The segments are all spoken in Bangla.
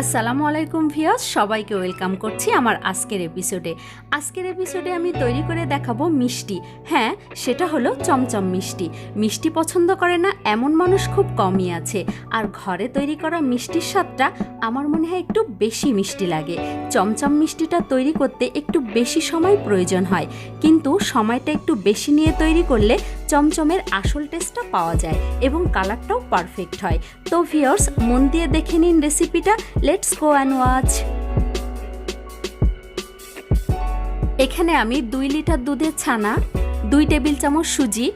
আসসালামু আলাইকুম ভিউয়ার্স, সবাইকে ওয়েলকাম করছি আমার আজকের এপিসোডে আমি তৈরি করে দেখাবো মিষ্টি। হ্যাঁ, সেটা হলো চমচম মিষ্টি। মিষ্টি পছন্দ করে না এমন মানুষ খুব কমই আছে, আর ঘরে তৈরি করা মিষ্টির স্বাদটা আমার মনে হয় একটু বেশি মিষ্টি লাগে। চমচম মিষ্টিটা তৈরি করতে একটু বেশি সময় প্রয়োজন হয়, কিন্তু সময়টা একটু বেশি নিয়ে তৈরি করলে চমচমের আসল টেস্টটা পাওয়া যায় এবং কালারটাও পারফেক্ট হয়। তো ভিউয়ার্স, মন দিয়ে দেখে নিন রেসিপিটা। Let's go and watch. এখানে আমি 2 লিটার দুধের ছানা, 2 টেবিল চামচ সুজি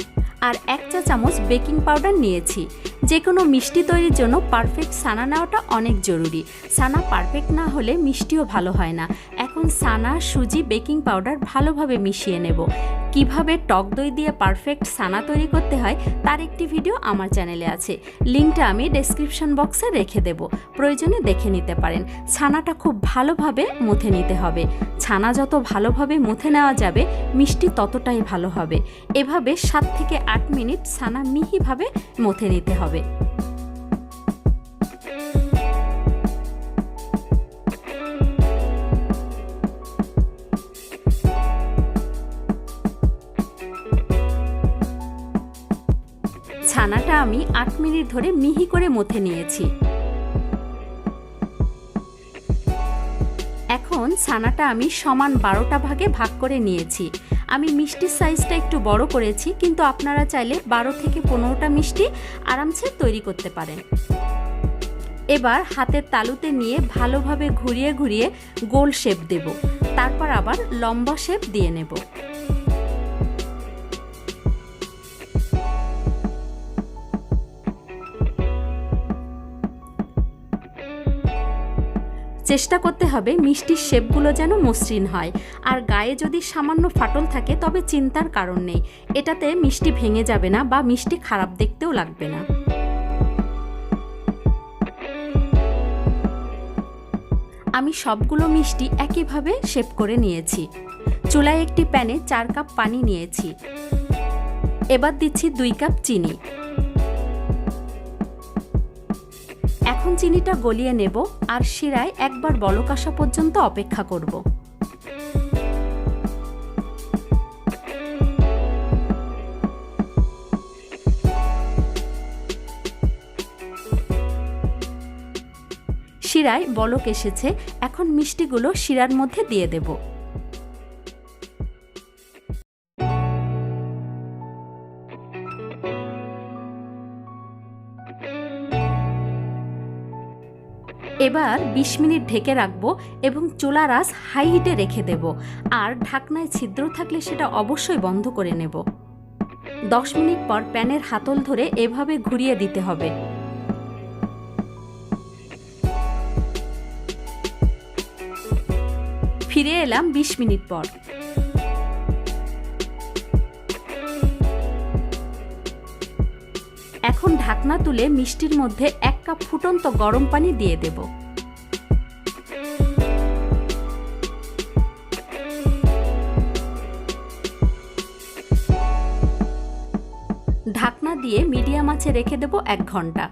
আর 1 চা চামচ বেকিং পাউডার নিয়েছি। যে কোনো মিষ্টি তৈরির জন্য পারফেক্ট ছানা নেওয়াটা অনেক জরুরি। ছানা পারফেক্ট না হলে মিষ্টিও ভালো হয় না। এখন ছানা, সুজি, বেকিং পাউডার ভালোভাবে মিশিয়ে নেব। কিভাবে টক দই দিয়ে পারফেক্ট ছানা তৈরি করতে হয় তার একটি ভিডিও আমার চ্যানেলে আছে, লিঙ্কটা আমি ডেসক্রিপশন বক্সে রেখে দেব, প্রয়োজনে দেখে নিতে পারেন। ছানাটা খুব ভালোভাবে মথে নিতে হবে। ছানা যত ভালোভাবে মথে নেওয়া যাবে মিষ্টি ততটাই ভালো হবে। এভাবে 7 থেকে 8 মিনিট ছানা মিহিভাবে মথে নিতে হবে। ছানাটা আমি 8 মিনিট ধরে মিহি করে মথে নিয়েছি। এখন ছানাটা আমি সমান 12টা ভাগে ভাগ করে নিয়েছি। আমি মিষ্টির সাইজটা একটু বড় করেছি, কিন্তু আপনারা চাইলে 12 থেকে 15টা মিষ্টি আরামসে তৈরি করতে পারেন। এবার হাতের তালুতে নিয়ে ভালোভাবে ঘুরিয়ে ঘুরিয়ে গোল শেপ দেব, তারপর আবার লম্বা শেপ দিয়ে নেব। চেষ্টা করতে হবে মিষ্টির শেপগুলো যেন মসৃণ হয়, আর গায়ে যদি সামান্য ফাটল থাকে তবে চিন্তার কারণ নেই, এটাতে মিষ্টি ভেঙে যাবে না বা মিষ্টি খারাপ দেখতেও লাগবে না। আমি সবগুলো মিষ্টি একইভাবে শেপ করে নিয়েছি। চুলায় একটি প্যানে 4 কাপ পানি নিয়েছি। এবার দিচ্ছি 2 কাপ চিনি। এখন চিনিটা গলিয়ে নেব আর শিরায় একবার বলক আসা পর্যন্ত অপেক্ষা করব। শিরায় বলক এসেছে, এখন মিষ্টিগুলো শিরার মধ্যে দিয়ে দেব। এবার 20 মিনিট ঢেকে রাখবো এবং চুলার আঁচ হাই হিটে রেখে দেব, আর ঢাকনায় ছিদ্র থাকলে সেটা অবশ্যই বন্ধ করে নেব। 10 মিনিট পর প্যানের হাতল ধরে এভাবে ঘুরিয়ে দিতে হবে। ফিরে এলাম 20 মিনিট পর। এখন ঢাকনা তুলে মিষ্টির মধ্যে 1 কাপ ফুটন্ত গরম পানি দিয়ে দেব। ঢাকনা দিয়ে মিডিয়াম আঁচে রেখে দেব 1 ঘন্টা।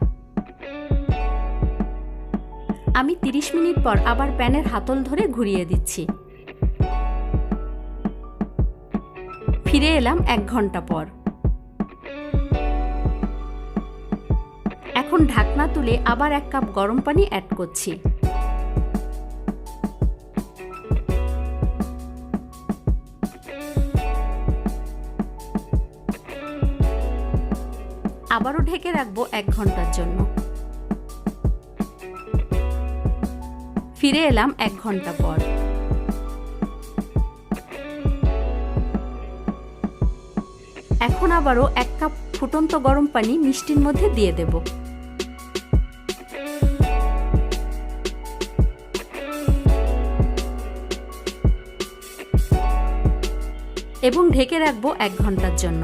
আমি 30 মিনিট পর আবার প্যানের হাতল ধরে ঘুরিয়ে দিচ্ছি। ফিরে এলাম 1 ঘন্টা পর। এখন ঢাকনা তুলে আবার 1 কাপ গরম পানি অ্যাড করছি। আবারও ঢেকে রাখবো 1 ঘন্টার জন্য। ফিরে এলাম 1 ঘন্টা পর। এখন আবারও 1 কাপ ফুটন্ত গরম পানি মিষ্টির মধ্যে দিয়ে দেব। এবং ঢেকে রাখবো 1 ঘন্টার জন্য।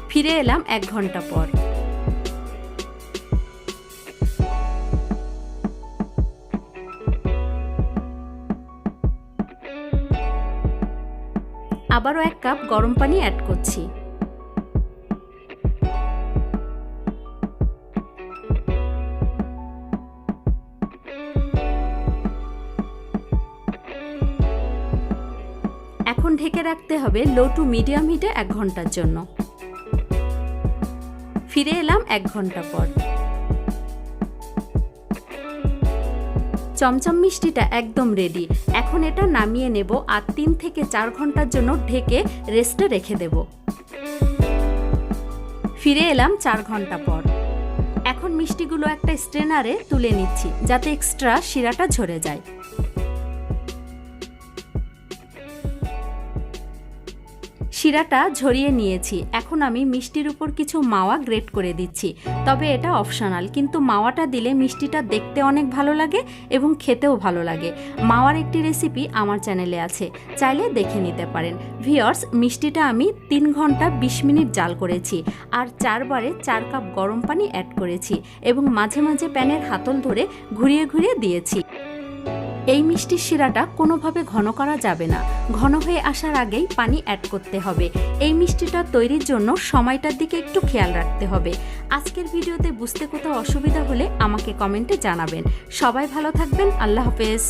ফিরে এলাম 1 ঘন্টা পর। আবারও 1 কাপ গরম পানি অ্যাড করছি। এখন ঢেকে রাখতে হবে লো টু মিডিয়াম হিটে 1 ঘন্টার জন্য। ফিরে এলাম 1 ঘন্টা পর। চমচম মিষ্টিটা একদম রেডি। এখন এটা নামিয়ে নেব আর 3 থেকে 4 ঘন্টার জন্য ঢেকে রেস্টে রেখে দেব। ফিরে এলাম 4 ঘন্টা পর। এখন মিষ্টিগুলো একটা স্ট্রেনারে তুলে নিচ্ছি যাতে এক্সট্রা শিরাটা ঝরে যায়। শিরাটা ঝরিয়ে নিয়েছি। এখন আমি মিষ্টির উপর কিছু মাওয়া গ্রেট করে দিচ্ছি, তবে এটা অপশনাল, কিন্তু মাওয়াটা দিলে মিষ্টিটা দেখতে অনেক ভালো লাগে এবং খেতেও ভালো লাগে। মাওয়ার একটি রেসিপি আমার চ্যানেলে আছে, চাইলে দেখে নিতে পারেন। ভিউয়ার্স, মিষ্টিটা আমি 3 ঘন্টা 20 মিনিট জাল করেছি আর 4 বারে 4 কাপ গরম পানি অ্যাড করেছি এবং মাঝে মাঝে প্যানের হাতল ধরে ঘুরিয়ে ঘুরিয়ে দিয়েছি। এই মিষ্টির শিরাটা কোনোভাবে ঘন করা যাবে না, ঘন হয়ে আসার আগেই পানি অ্যাড করতে হবে। এই মিষ্টিটা তৈরির জন্য সময়টার দিকে একটু খেয়াল রাখতে হবে। আজকের ভিডিওতে বুঝতে কোথাও অসুবিধা হলে আমাকে কমেন্টে জানাবেন। সবাই ভালো থাকবেন। আল্লাহ হাফেজ।